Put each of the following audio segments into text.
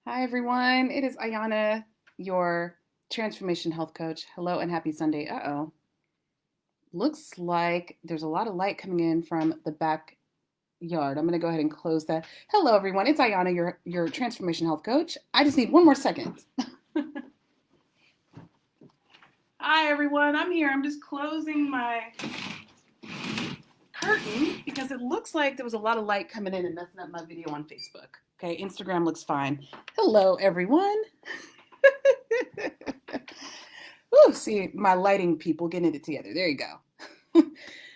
Hi, everyone. It is Ayana, your transformation health coach. Hello and happy Sunday. Uh-oh. Looks like there's a lot of light coming in from the backyard. I'm going to go ahead and close that. Hello, everyone. It's Ayana, your transformation health coach. I just need one more second. Hi, everyone. I'm here. I'm just closing my curtain because it looks like there was a lot of light coming in and messing up my video on Facebook. Okay, Instagram looks fine. Hello, everyone. Ooh, see, my lighting people getting it together. There you go.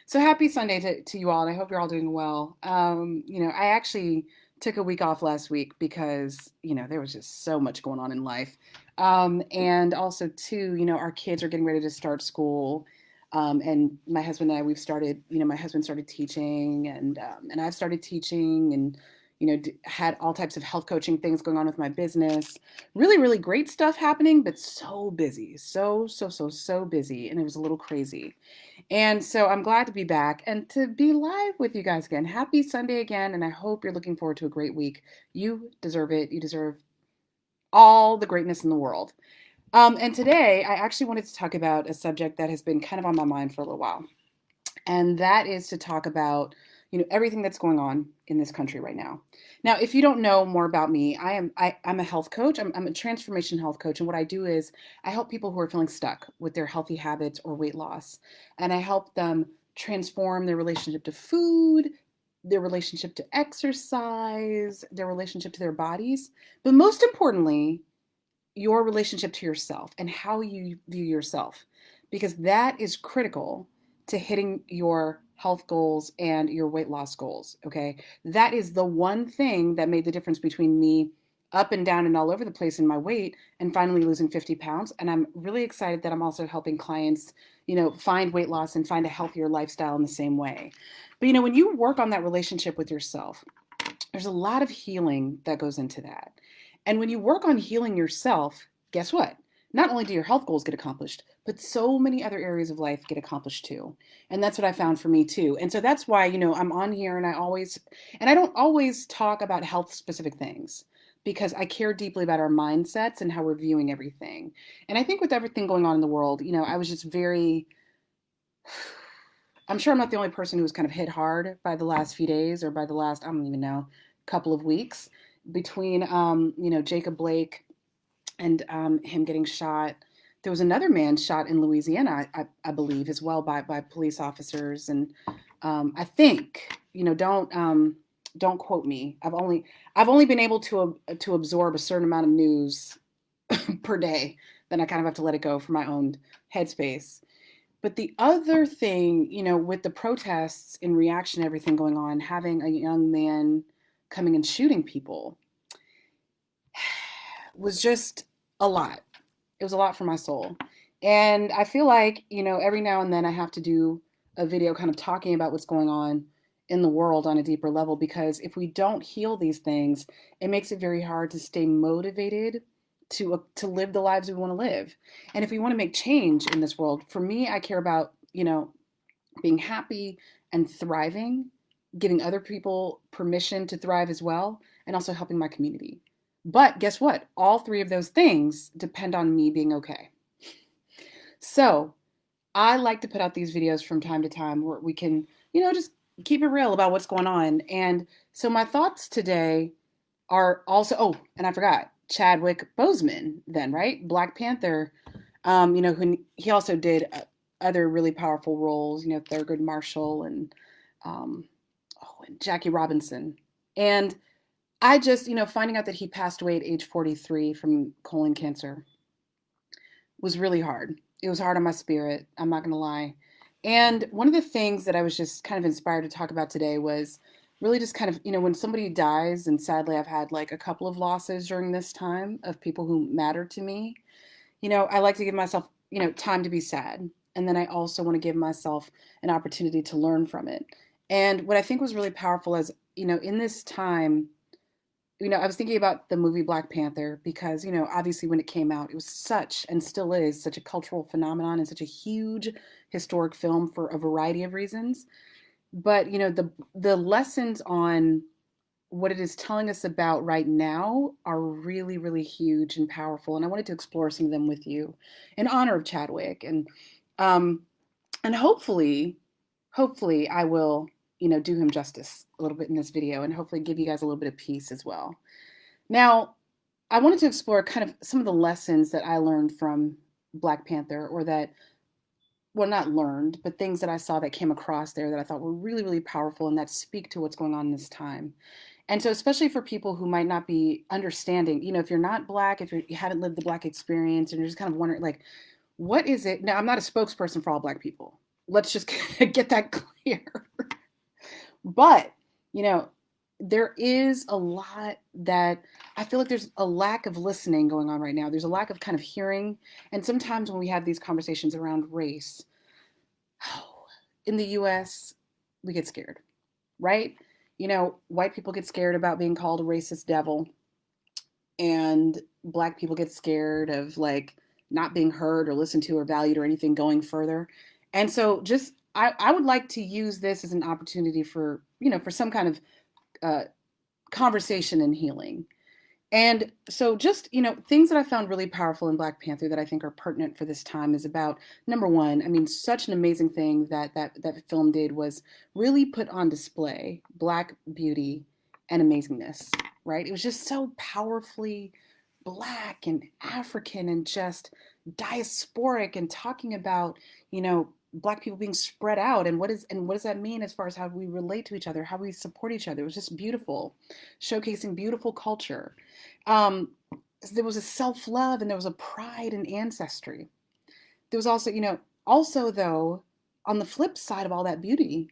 So happy Sunday to you all, and I hope you're all doing well. I actually took a week off last week because, there was just so much going on in life. And also, too, our kids are getting ready to start school. And my husband and I, we've started, my husband started teaching and I've started teaching and, had all types of health coaching things going on with my business. Really, really great stuff happening, but so busy. So busy. And it was a little crazy. And so I'm glad to be back and to be live with you guys again. Happy Sunday again. And I hope you're looking forward to a great week. You deserve it. You deserve all the greatness in the world. And today, I actually wanted to talk about a subject that has been kind of on my mind for a little while, and that is to talk about everything that's going on in this country right now. Now, if you don't know more about me, I'm a health coach. I'm a transformation health coach, and what I do is I help people who are feeling stuck with their healthy habits or weight loss, and I help them transform their relationship to food, their relationship to exercise, their relationship to their bodies, but most importantly, your relationship to yourself and how you view yourself, because that is critical to hitting your health goals and your weight loss goals. Okay. That is the one thing that made the difference between me up and down and all over the place in my weight and finally losing 50 pounds. And I'm really excited that I'm also helping clients, find weight loss and find a healthier lifestyle in the same way. But, when you work on that relationship with yourself, there's a lot of healing that goes into that. And when you work on healing yourself, guess what? Not only do your health goals get accomplished, but so many other areas of life get accomplished too. And that's what I found for me too. And so that's why, I'm on here and I don't always talk about health specific things because I care deeply about our mindsets and how we're viewing everything. And I think with everything going on in the world, I was just very, I'm sure I'm not the only person who was kind of hit hard by the last few days or by the last, I don't even know, couple of weeks between, Jacob Blake and him getting shot. There was another man shot in Louisiana, I believe, as well by police officers. And I think, don't quote me. I've only been able to absorb a certain amount of news per day. Then I kind of have to let it go for my own headspace. But the other thing, with the protests in reaction to everything going on, having a young man coming and shooting people was just a lot. It was a lot for my soul. And I feel like, every now and then I have to do a video kind of talking about what's going on in the world on a deeper level, because if we don't heal these things, it makes it very hard to stay motivated to live the lives we want to live. And if we want to make change in this world, for me, I care about, being happy and thriving, giving other people permission to thrive as well, and also helping my community. But guess what? All three of those things depend on me being okay. So I like to put out these videos from time to time where we can, just keep it real about what's going on. And so my thoughts today are also, oh, and I forgot, Chadwick Boseman, then, right? Black Panther, who he also did other really powerful roles, Thurgood Marshall um, and Jackie Robinson. And I just, finding out that he passed away at age 43 from colon cancer was really hard. It was hard on my spirit. I'm not going to lie. And one of the things that I was just kind of inspired to talk about today was really just kind of, when somebody dies, and sadly I've had like a couple of losses during this time of people who matter to me, I like to give myself, time to be sad. And then I also want to give myself an opportunity to learn from it. And what I think was really powerful is, in this time, I was thinking about the movie Black Panther because, obviously when it came out, it was such and still is such a cultural phenomenon and such a huge historic film for a variety of reasons. But, the lessons on what it is telling us about right now are really, really huge and powerful. And I wanted to explore some of them with you in honor of Chadwick. Um, and hopefully I will, do him justice a little bit in this video and hopefully give you guys a little bit of peace as well. Now, I wanted to explore kind of some of the lessons that I learned from Black Panther, or that, well, not learned, but things that I saw that came across there that I thought were really, really powerful and that speak to what's going on in this time. And so, especially for people who might not be understanding, if you're not Black, if you haven't lived the Black experience and you're just kind of wondering, like, what is it? Now, I'm not a spokesperson for all Black people. Let's just get that clear. But, you know, there is a lot that I feel like there's a lack of listening going on right now. There's a lack of kind of hearing. And sometimes when we have these conversations around race, in the US, we get scared, right? White people get scared about being called a racist devil, and Black people get scared of like not being heard or listened to or valued or anything going further. And so just I would like to use this as an opportunity for, for some kind of conversation and healing. And so just, things that I found really powerful in Black Panther that I think are pertinent for this time is about, number one, I mean, such an amazing thing that film did was really put on display Black beauty and amazingness, right? It was just so powerfully Black and African and just diasporic, and talking about, Black people being spread out, and what does that mean as far as how we relate to each other, how we support each other. It was just beautiful, showcasing beautiful culture. Um, there was a self-love and there was a pride in ancestry. There was also, also though, on the flip side of all that beauty,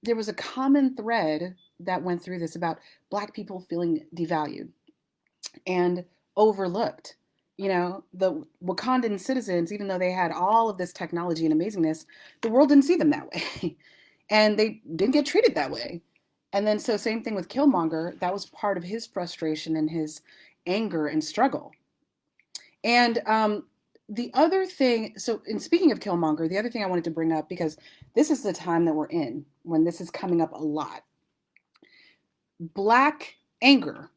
there was a common thread that went through this about Black people feeling devalued and overlooked. The Wakandan citizens, even though they had all of this technology and amazingness, the world didn't see them that way. And they didn't get treated that way. And then, so same thing with Killmonger, that was part of his frustration and his anger and struggle. And the other thing, so in speaking of Killmonger, the other thing I wanted to bring up, because this is the time that we're in when this is coming up a lot. Black anger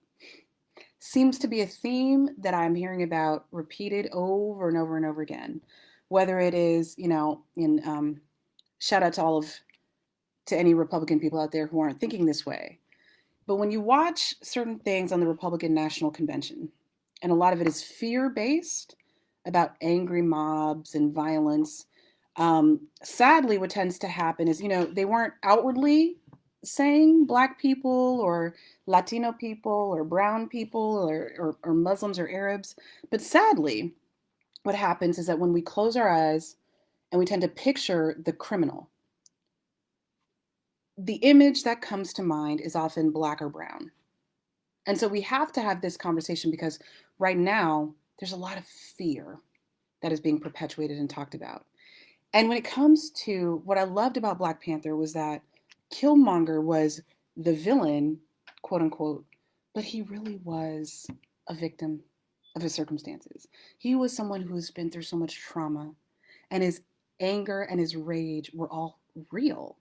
seems to be a theme that I'm hearing about repeated over and over and over again. Whether it is, in shout out to any Republican people out there who aren't thinking this way. But when you watch certain things on the Republican National Convention, and a lot of it is fear-based about angry mobs and violence, sadly, what tends to happen is, they weren't outwardly saying Black people or Latino people or brown people or Muslims or Arabs. But sadly, what happens is that when we close our eyes and we tend to picture the criminal, the image that comes to mind is often Black or brown. And so we have to have this conversation, because right now there's a lot of fear that is being perpetuated and talked about. And when it comes to what I loved about Black Panther was that Killmonger was the villain, quote unquote, but he really was a victim of his circumstances. He was someone who's been through so much trauma, and his anger and his rage were all real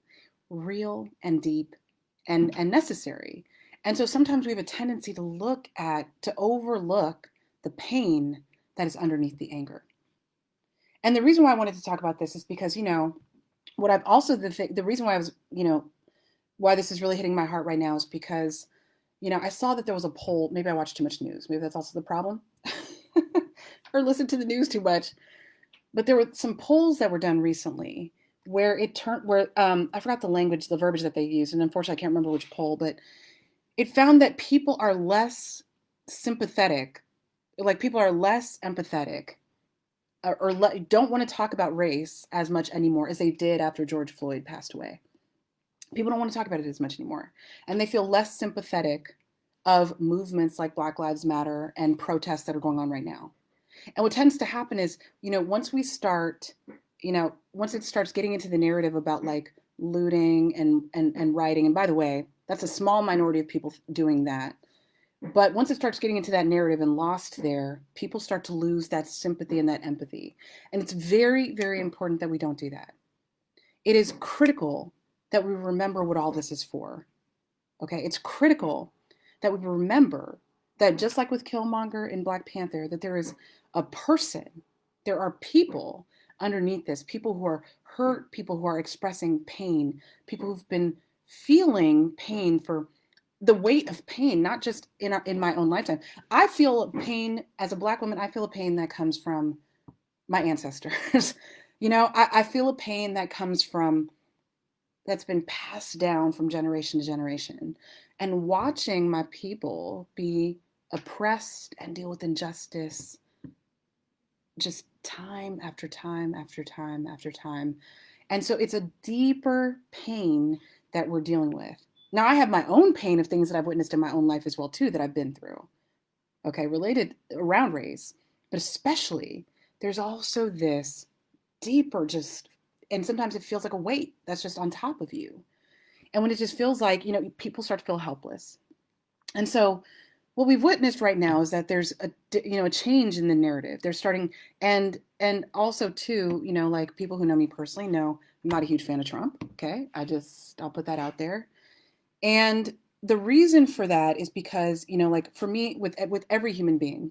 and deep and necessary. And so sometimes we have a tendency to overlook the pain that is underneath the anger. And the reason why I wanted to talk about this is because, what I've also, the reason why I was, why this is really hitting my heart right now is because, I saw that there was a poll. Maybe I watched too much news. Maybe that's also the problem. Or listened to the news too much. But there were some polls that were done recently where I forgot the verbiage that they used. And unfortunately, I can't remember which poll, but it found that people are less sympathetic, like people are less empathetic, or don't want to talk about race as much anymore as they did after George Floyd passed away. People don't want to talk about it as much anymore. And they feel less sympathetic of movements like Black Lives Matter and protests that are going on right now. And what tends to happen is, once it starts getting into the narrative about like looting and rioting, and by the way, that's a small minority of people doing that. But once it starts getting into that narrative and lost there, people start to lose that sympathy and that empathy. And it's very, very important that we don't do that. It is critical that we remember what all this is for. Okay, it's critical that we remember that just like with Killmonger in Black Panther, that there is a person, there are people underneath this, people who are hurt, people who are expressing pain, people who've been feeling pain for the weight of pain, not just in my own lifetime. I feel pain as a Black woman. I feel a pain that comes from my ancestors. I feel a pain that comes from that's been passed down from generation to generation. And watching my people be oppressed and deal with injustice just time after time after time after time. And so it's a deeper pain that we're dealing with. Now, I have my own pain of things that I've witnessed in my own life as well, too, that I've been through, okay, related around race. But especially, there's also this deeper just, and sometimes it feels like a weight that's just on top of you. And when it just feels like, people start to feel helpless. And so what we've witnessed right now is that there's a change in the narrative. They're starting, and also too, like people who know me personally know I'm not a huge fan of Trump. Okay, I'll put that out there. And the reason for that is because, like for me, with every human being,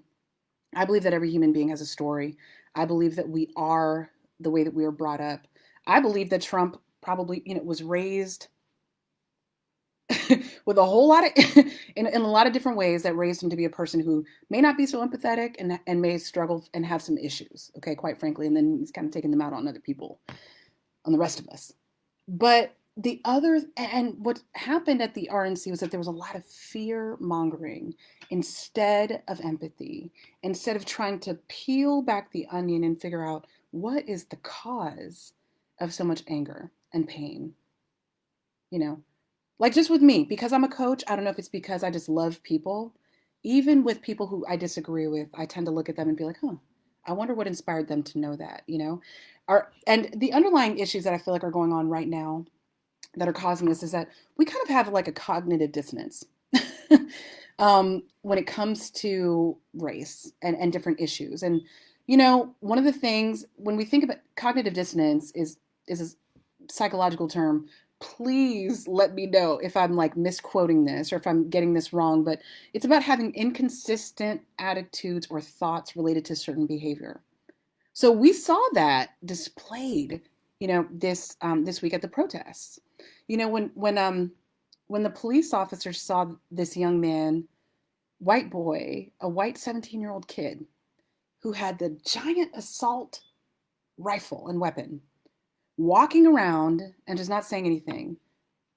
I believe that every human being has a story. I believe that we are the way that we were brought up. I believe that Trump probably, was raised with a whole lot of in a lot of different ways that raised him to be a person who may not be so empathetic and may struggle and have some issues, okay, quite frankly, and then he's kind of taking them out on other people, on the rest of us. But what happened at the RNC was that there was a lot of fear mongering instead of empathy, instead of trying to peel back the onion and figure out what is the cause of so much anger and pain. Like just with me, because I'm a coach, I don't know if it's because I just love people. Even with people who I disagree with, I tend to look at them and be like, huh, I wonder what inspired them to know that. And the underlying issues that I feel like are going on right now that are causing this is that we kind of have like a cognitive dissonance when it comes to race and different issues. And, one of the things when we think about cognitive dissonance is a psychological term. Please let me know if I'm like misquoting this or if I'm getting this wrong, but it's about having inconsistent attitudes or thoughts related to certain behavior. So we saw that displayed, this week at the protests. When the police officers saw this young man, white boy, a white 17-year-old kid who had the giant assault rifle and weapon walking around and just not saying anything,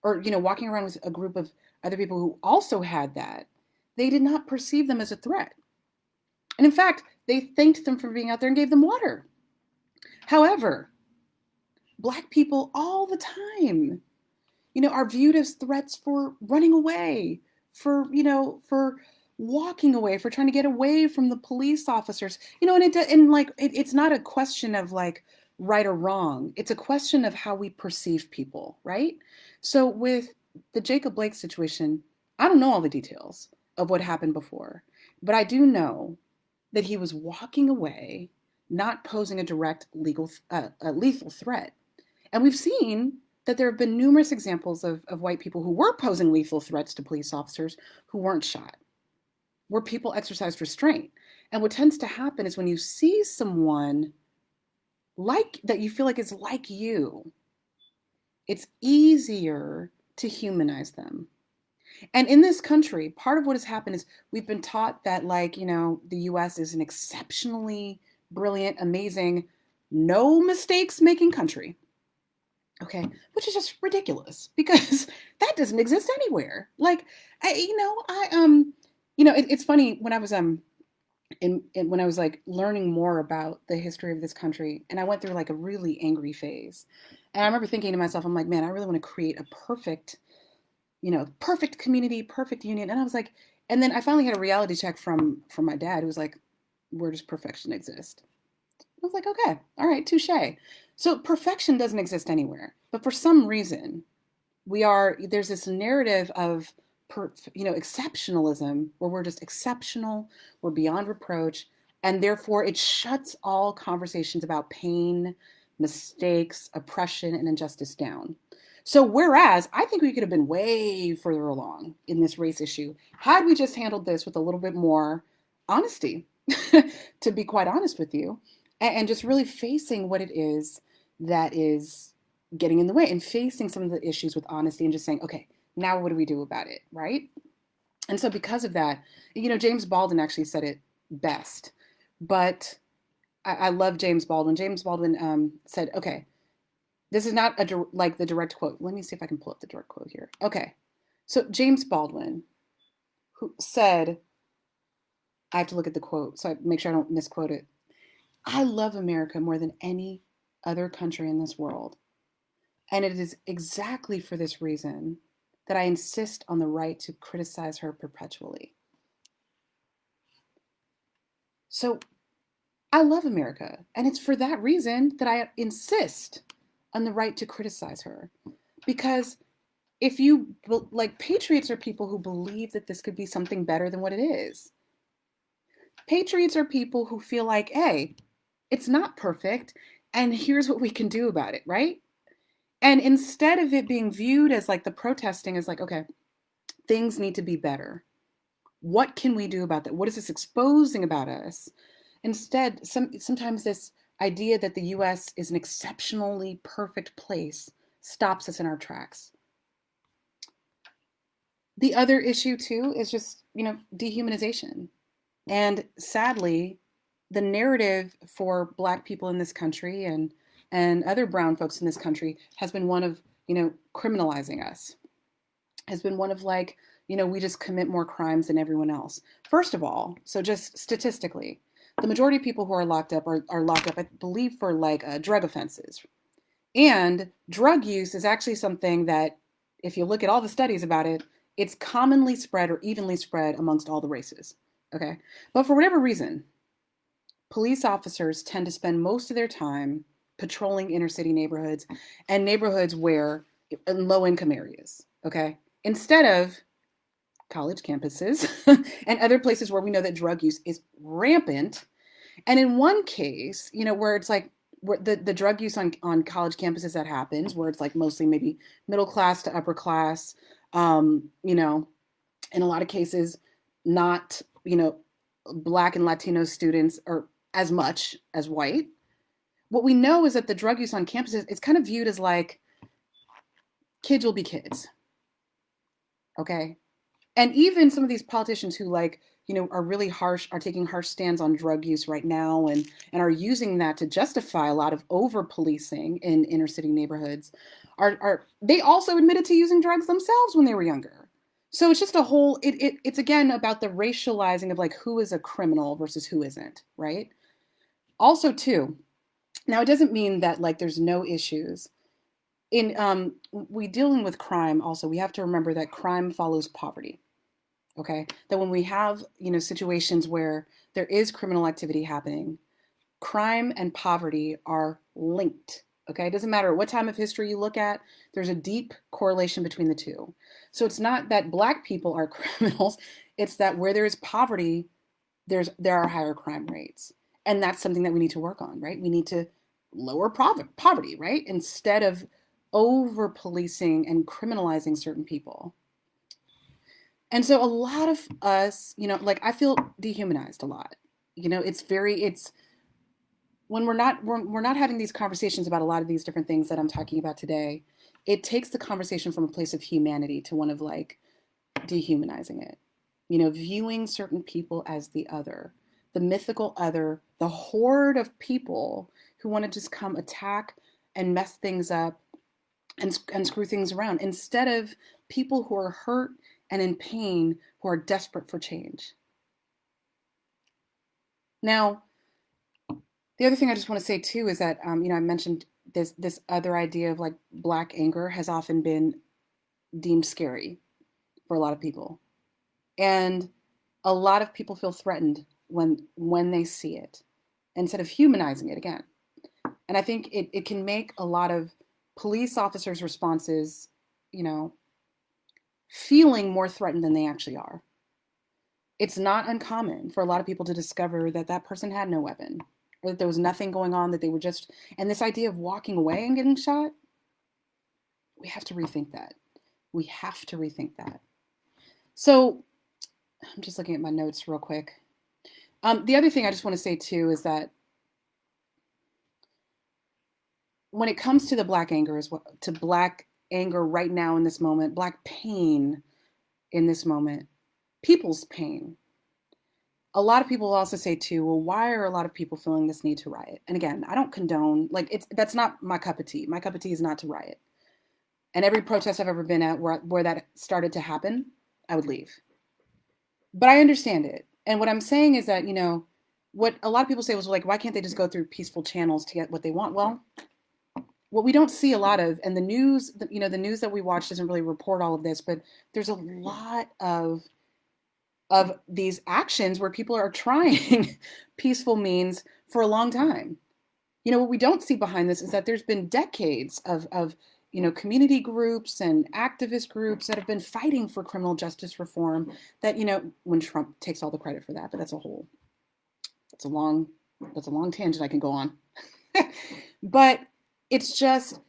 or walking around with a group of other people who also had that, they did not perceive them as a threat. And in fact, they thanked them for being out there and gave them water. However, Black people all the time, are viewed as threats for running away, for walking away, for trying to get away from the police officers. It's not a question of like right or wrong. It's a question of how we perceive people, right? So with the Jacob Blake situation, I don't know all the details of what happened before, but I do know that he was walking away, not posing a direct lethal threat. And we've seen that there have been numerous examples of white people who were posing lethal threats to police officers who weren't shot, where people exercised restraint. And what tends to happen is when you see someone like that you feel like is like you, it's easier to humanize them. And in this country, part of what has happened is we've been taught that, like, the US is an exceptionally brilliant, amazing, no mistakes making country. Okay, which is just ridiculous because that doesn't exist anywhere. Like, it's funny when I was when I was like learning more about the history of this country, and I went through like a really angry phase, and I remember thinking to myself, I'm like, man, I really want to create a perfect community, perfect union, and I was like, and then I finally had a reality check from my dad, who was like, where does perfection exist? I was like, okay, all right, touche. So perfection doesn't exist anywhere, but for some reason, there's this narrative of exceptionalism where we're just exceptional, we're beyond reproach, and therefore it shuts all conversations about pain, mistakes, oppression, and injustice down. So, whereas I think we could have been way further along in this race issue had we just handled this with a little bit more honesty, to be quite honest with you, and just really facing what it is that is getting in the way and facing some of the issues with honesty and just saying, okay, now what do we do about it, right? And so, because of that, James Baldwin actually said it best, but I love James Baldwin. James Baldwin said, okay, this is not like the direct quote. Let me see if I can pull up the direct quote here. Okay. So James Baldwin, who said, I have to look at the quote so I make sure I don't misquote it. I love America more than any other country in this world. And it is exactly for this reason that I insist on the right to criticize her perpetually. So I love America. And it's for that reason that I insist on the right to criticize her. Because if you like, patriots are people who believe that this could be something better than what it is. Patriots are people who feel like, hey, it's not perfect, and here's what we can do about it, right? And instead of it being viewed as like the protesting is like, okay, things need to be better. What can we do about that? What is this exposing about us? Instead, sometimes this idea that the US is an exceptionally perfect place stops us in our tracks. The other issue too is just, dehumanization. And sadly, the narrative for Black people in this country and other brown folks in this country has been one of, criminalizing us. Has been one of like, we just commit more crimes than everyone else. First of all, so just statistically, the majority of people who are locked up are locked up, I believe, for like drug offenses. And drug use is actually something that, if you look at all the studies about it, it's commonly spread or evenly spread amongst all the races. Okay. But for whatever reason, police officers tend to spend most of their time patrolling inner city neighborhoods and neighborhoods where in low income areas. Okay. Instead of college campuses and other places where we know that drug use is rampant. And in one case, where it's like where the drug use on college campuses that happens, where it's like mostly maybe middle class to upper class, in a lot of cases, not, Black and Latino students are as much as white. What we know is that the drug use on campuses is kind of viewed as like kids will be kids. Okay. And even some of these politicians who like, are really harsh, are taking harsh stands on drug use right now and are using that to justify a lot of over policing in inner city neighborhoods are they also admitted to using drugs themselves when they were younger. So it's just a whole it's again about the racializing of like who is a criminal versus who isn't, right? Also too, now it doesn't mean that like there's no issues. In we dealing with crime also, we have to remember that crime follows poverty. Okay, that when we have situations where there is criminal activity happening, crime and poverty are linked. Okay, it doesn't matter what time of history you look at, there's a deep correlation between the two. So it's not that Black people are criminals, it's that where there is poverty, there are higher crime rates. And that's something that we need to work on, right? We need to lower poverty, right? Instead of over policing and criminalizing certain people. And so a lot of us, like I feel dehumanized a lot. It's when we're not having these conversations about a lot of these different things that I'm talking about today, it takes the conversation from a place of humanity to one of like dehumanizing it. Viewing certain people as the mythical other, the horde of people who want to just come attack and mess things up and screw things around instead of people who are hurt and in pain who are desperate for change. Now, the other thing I just want to say too is that I mentioned this other idea of like Black anger has often been deemed scary for a lot of people, and a lot of people feel threatened when they see it instead of humanizing it again. And I think it can make a lot of police officers' responses, feeling more threatened than they actually are. It's not uncommon for a lot of people to discover that that person had no weapon or that there was nothing going on, that they were just, and this idea of walking away and getting shot, We have to rethink that. We have to rethink that. So I'm just looking at my notes real quick. The other thing I just want to say too is that when it comes to the black anger, is what to black anger right now in this moment, black pain in this moment, people's pain. A lot of people also say too, well, why are a lot of people feeling this need to riot? And again, I don't condone, like, it's that's not my cup of tea. My cup of tea is not to riot. And every protest I've ever been at where that started to happen, I would leave. But I understand it. And what I'm saying is that, what a lot of people say was like, why can't they just go through peaceful channels to get what they want? Well, what we don't see a lot of, and the news, the news that we watch doesn't really report all of this, but there's a lot of these actions where people are trying peaceful means for a long time. What we don't see behind this is that there's been decades of community groups and activist groups that have been fighting for criminal justice reform that, when Trump takes all the credit for that, but that's a long tangent I can go on. But it's just,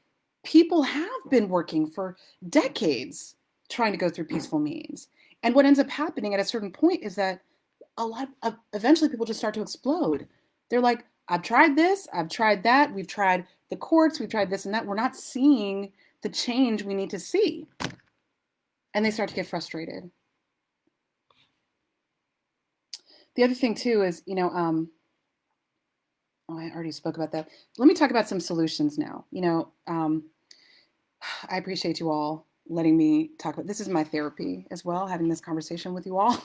people have been working for decades trying to go through peaceful means. And what ends up happening at a certain point is that eventually people just start to explode. They're like, I've tried this, I've tried that, we've tried the courts, we've tried this and that. We're not seeing the change we need to see. And they start to get frustrated. The other thing too is, I already spoke about that. Let me talk about some solutions now. I appreciate you all letting me talk about this. Is my therapy as well, having this conversation with you all.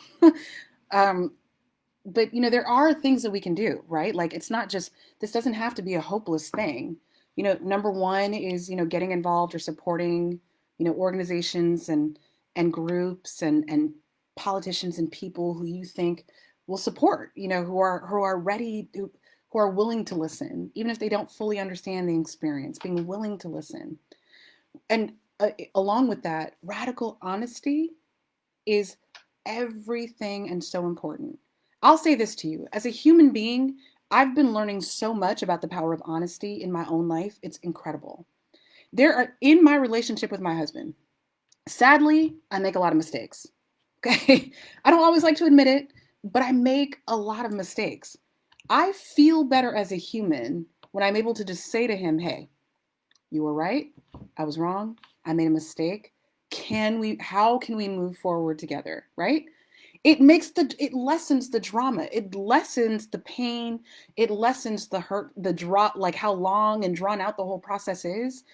But there are things that we can do, right? Like, it's not just, this doesn't have to be a hopeless thing. Number one is, getting involved or supporting, organizations and groups and politicians and people who you think will support, who are ready, who are willing to listen, even if they don't fully understand the experience, being willing to listen. And along with that, radical honesty is everything and so important. I'll say this to you. As a human being, I've been learning so much about the power of honesty in my own life. It's incredible. In my relationship with my husband, sadly, I make a lot of mistakes. Okay. I don't always like to admit it, but I make a lot of mistakes. I feel better as a human when I'm able to just say to him, hey, you were right. I was wrong. I made a mistake. How can we move forward together? Right? It lessens the drama. It lessens the pain. It lessens the hurt, like how long and drawn out the whole process is.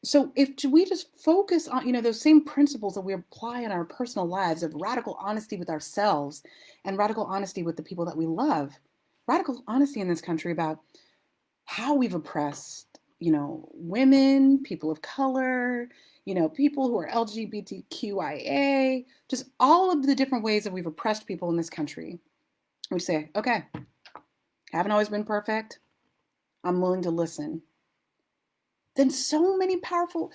So if we just focus on, those same principles that we apply in our personal lives of radical honesty with ourselves and radical honesty with the people that we love, radical honesty in this country about how we've oppressed, women, people of color, people who are LGBTQIA, just all of the different ways that we've oppressed people in this country. We say, okay, haven't always been perfect. I'm willing to listen. Then so many powerful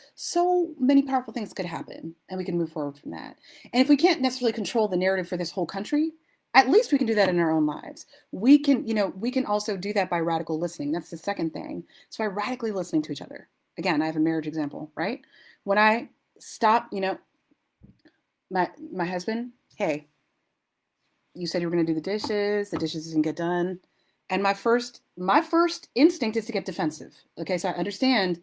things could happen and we can move forward from that. And if we can't necessarily control the narrative for this whole country, at least we can do that in our own lives. We can also do that by radical listening. That's the second thing. It's by radically listening to each other. Again, I have a marriage example, right? When I stop, my husband, hey, you said you were going to do the dishes didn't get done. And my first instinct is to get defensive. Okay, so I understand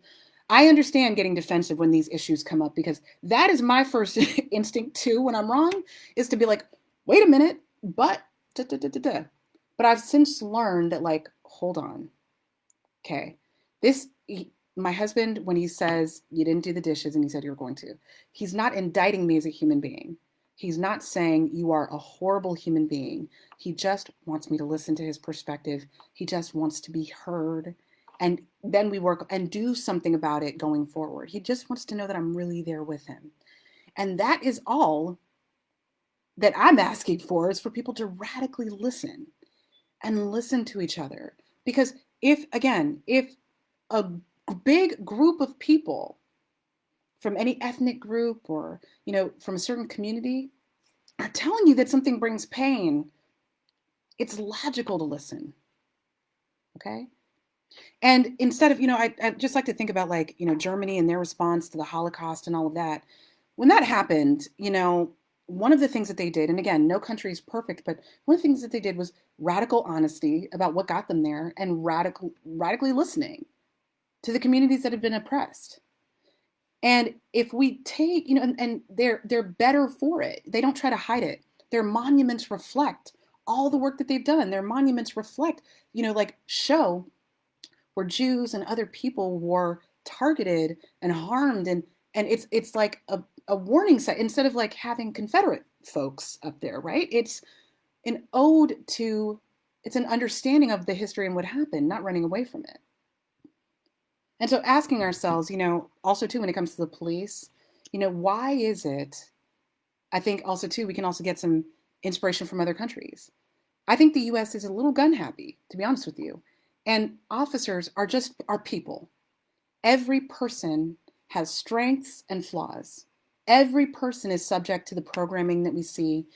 getting defensive when these issues come up, because that is my first instinct too when I'm wrong, is to be like, wait a minute, but But I've since learned that, like, hold on. Okay. My husband, when he says you didn't do the dishes and he said you were going to, he's not indicting me as a human being. He's not saying you are a horrible human being. He just wants me to listen to his perspective. He just wants to be heard. And then we work and do something about it going forward. He just wants to know that I'm really there with him. And that is all that I'm asking for, is for people to radically listen and listen to each other. Because if a big group of people from any ethnic group or, from a certain community are telling you that something brings pain, it's logical to listen. Okay? And instead of, I just like to think about like, Germany and their response to the Holocaust and all of that. When that happened, one of the things that they did, and again, no country is perfect, but one of the things that they did was radical honesty about what got them there and radically listening to the communities that have been oppressed. And if we take, and they're better for it. They don't try to hide it. Their monuments reflect all the work that they've done. Their monuments reflect, like show where Jews and other people were targeted and harmed, and it's like a warning sign instead of like having Confederate folks up there, right? It's an ode to it's an understanding of the history and what happened, not running away from it. And so asking ourselves, also too when it comes to the police, why is it? I think also too we can also get some inspiration from other countries. I think the US is a little gun happy, to be honest with you. And officers are people. Every person has strengths and flaws. Every person is subject to the programming that we see,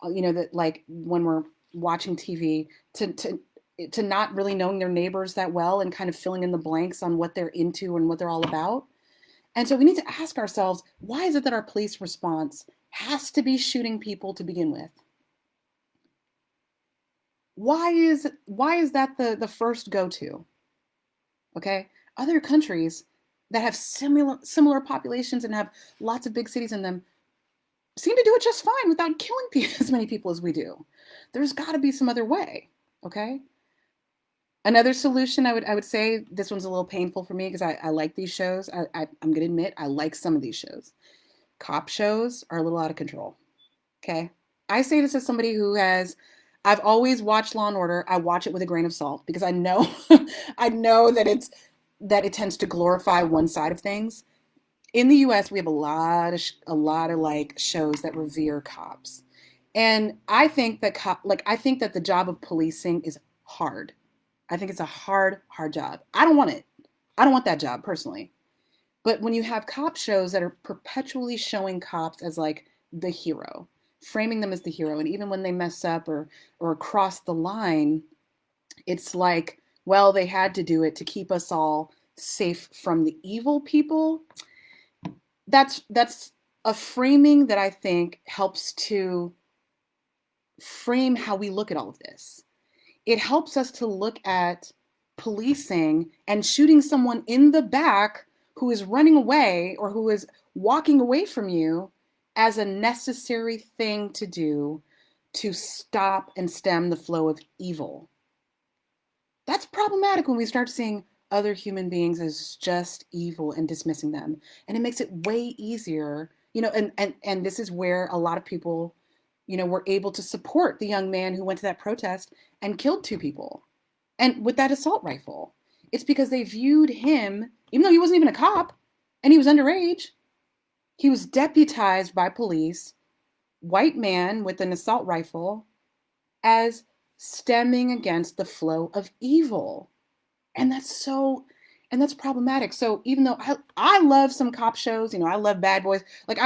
that like when we're watching TV, to not really knowing their neighbors that well and kind of filling in the blanks on what they're into and what they're all about. And so we need to ask ourselves, why is it that our police response has to be shooting people to begin with? Why is that the first go-to? Okay? Other countries that have similar populations and have lots of big cities in them seem to do it just fine without killing as many people as we do. There's got to be some other way, okay? Another solution, I would say, this one's a little painful for me because I like these shows. I'm going to admit, I like some of these shows. Cop shows are a little out of control, okay? I say this as somebody I've always watched Law and Order. I watch it with a grain of salt because I know, I know that it tends to glorify one side of things. In the US, we have a lot of like shows that revere cops. And I think that I think that the job of policing is hard. I think it's a hard job. I don't want it. I don't want that job personally. But when you have cop shows that are perpetually showing cops as like the hero, framing them as the hero, and even when they mess up or cross the line, it's like, well, they had to do it to keep us all safe from the evil people. That's a framing that I think helps to frame how we look at all of this. It helps us to look at policing and shooting someone in the back who is running away or who is walking away from you as a necessary thing to do to stop and stem the flow of evil. That's problematic when we start seeing other human beings as just evil and dismissing them. And it makes it way easier, and this is where a lot of people, were able to support the young man who went to that protest and killed two people. And with that assault rifle, it's because they viewed him, even though he wasn't even a cop and he was underage, he was deputized by police, white man with an assault rifle, as stemming against the flow of evil. And that's problematic. So even though I love some cop shows, I love Bad Boys, like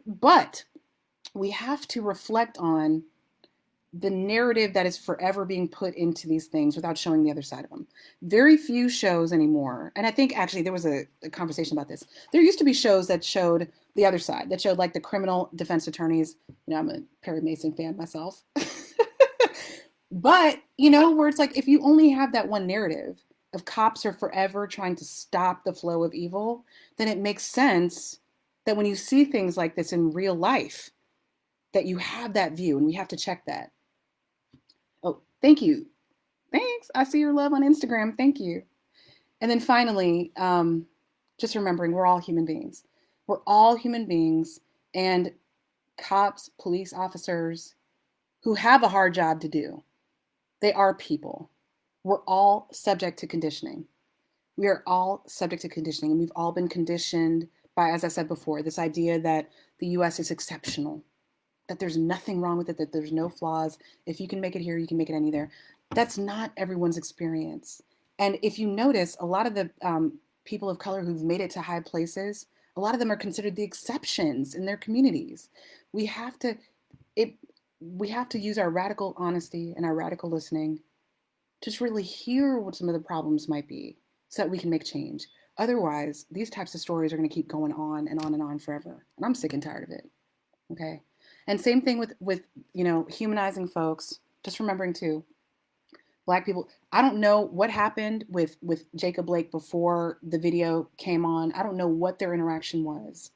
but we have to reflect on the narrative that is forever being put into these things without showing the other side of them. Very few shows anymore. And I think actually there was a conversation about this. There used to be shows that showed the other side, that showed like the criminal defense attorneys. I'm a Perry Mason fan myself. But, where it's like if you only have that one narrative of cops are forever trying to stop the flow of evil, then it makes sense that when you see things like this in real life, that you have that view, and we have to check that. Oh, thank you. Thanks. I see your love on Instagram. Thank you. And then finally, just remembering we're all human beings. We're all human beings, and cops, police officers who have a hard job to do, they are people. We're all subject to conditioning. We are all subject to conditioning, and we've all been conditioned by, as I said before, this idea that the US is exceptional, that there's nothing wrong with it, that there's no flaws. If you can make it here, you can make it anywhere. That's not everyone's experience. And if you notice, a lot of the people of color who've made it to high places, a lot of them are considered the exceptions in their communities. We have to use our radical honesty and our radical listening just really hear what some of the problems might be so that we can make change. Otherwise, these types of stories are going to keep going on and on and on forever. And I'm sick and tired of it. Okay. And same thing with humanizing folks. Just remembering too, Black people. I don't know what happened with Jacob Blake before the video came on. I don't know what their interaction was,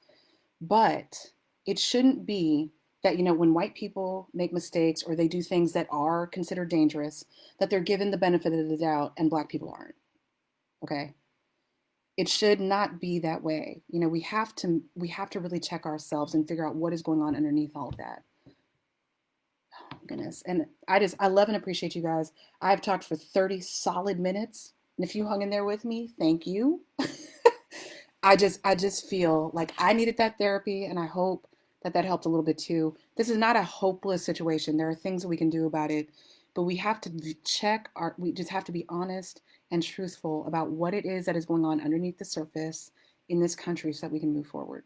but it shouldn't be that when white people make mistakes or they do things that are considered dangerous, that they're given the benefit of the doubt and Black people aren't. Okay. It should not be that way. We have to really check ourselves and figure out what is going on underneath all of that. Oh, goodness. And I love and appreciate you guys. I've talked for 30 solid minutes. And if you hung in there with me, thank you. I just feel like I needed that therapy, and I hope that that helped a little bit too. This is not a hopeless situation. There are things that we can do about it, but we have to we just have to be honest and truthful about what it is that is going on underneath the surface in this country so that we can move forward.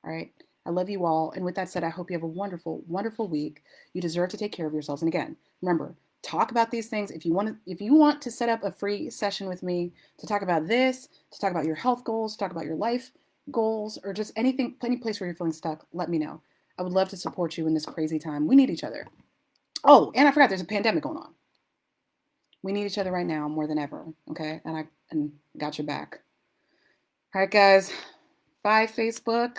All right. I love you all. And with that said, I hope you have a wonderful, wonderful week. You deserve to take care of yourselves. And again, remember, talk about these things. If you want to set up a free session with me to talk about this, to talk about your health goals, talk about your life goals, or just anything, any place where you're feeling stuck, let me know. I would love to support you in this crazy time. We need each other. Oh, and I forgot there's a pandemic going on. We need each other right now more than ever. Okay. And I got your back. All right, guys. Bye, Facebook.